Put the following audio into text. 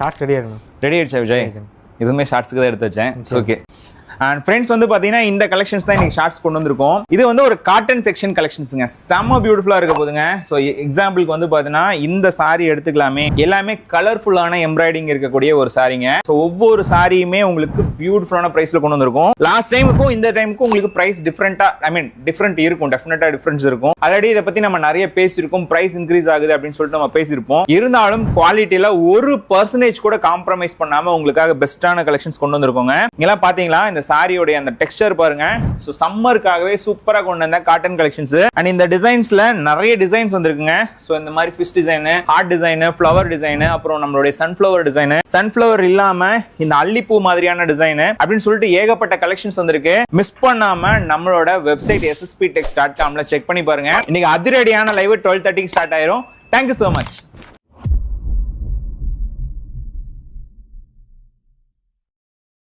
Shorts ready ஆகணும். Ready ஆயிடுச்சா விஜய்? இதுவுமே ஷார்ட்ஸ்க்கு தான் எடுத்து வச்சேன். ஓகே. அண்ட் ஃப்ரெண்ட்ஸ் வந்து பாத்தீங்கன்னா இந்த கலெக்ஷன்ஸ் தான் இன்னைக்கு ஷார்ட்ஸ் கொண்டு வந்திருக்கோம். இது வந்து ஒரு காட்டன் செக்ஷன் கலெக்ஷன்ஸ்ங்க. செம்ம பியூட்டிஃபுல்லா இருக்க போதுங்க. ஸோ எக்ஸாம்பிளுக்கு வந்து பாத்தீங்கன்னா இந்த சாரி எடுத்துக்கலாமே. எல்லாமே கலர்ஃபுல்லான எம்ப்ராய்டிங் இருக்கக்கூடிய ஒரு சாரிங்க. ஸோ ஒவ்வொரு சாரியுமே உங்களுக்கு பியூட்டிஃபுல்லான பிரைஸ்ல கொண்டு வந்திருக்கும். லாஸ்ட் டைமுக்கும் இந்த டைமுக்கும் உங்களுக்கு பிரைஸ் டிஃப்ரெண்டா டிஃப்ரெண்ட் இருக்கும். டெஃபினட்டா டிஃபரன்ஸ் இருக்கும். ஆல்ரெடி இதை பத்தி நம்ம நிறைய பேசியிருக்கோம். பிரைஸ் இன்க்ரீஸ் ஆகுது அப்படின்னு சொல்லிட்டு நம்ம பேசியிருப்போம். இருந்தாலும் குவாலிட்டியில 1% கூட காம்ப்ரமைஸ் பண்ணாம உங்களுக்காக பெஸ்டான கலெக்ஷன்ஸ் கொண்டு வந்திருக்கோங்க. இங்கெல்லாம் பாத்தீங்களா இந்த சாரியோட அந்த டெக்ஸ்சர் பாருங்க. சோ சம்மருக்காகவே சூப்பரா கொண்டு வந்த காட்டன் கலெக்ஷன்ஸ். அண்ட் இந்த டிசைன்ஸ்ல நிறைய டிசைன்ஸ் வந்திருக்குங்க. சோ இந்த மாதிரி fish design, heart design, flower design, அப்புறம் நம்மளுடைய சன்ஃப்ளவர் டிசைன், சன்ஃப்ளவர் இல்லாம இந்த அல்லிப்பூ மாதிரியான டிசைன் அப்படின்னு சொல்லிட்டு ஏகப்பட்ட கலெக்ஷன்ஸ் வந்திருக்கு. மிஸ் பண்ணாம நம்மளோட வெப்சைட் ssptex.com செக் பண்ணி பாருங்க. இன்னைக்கு அதிரடியான லைவ் 12:30 ஸ்டார்ட் ஆயிரும். Thank you so much.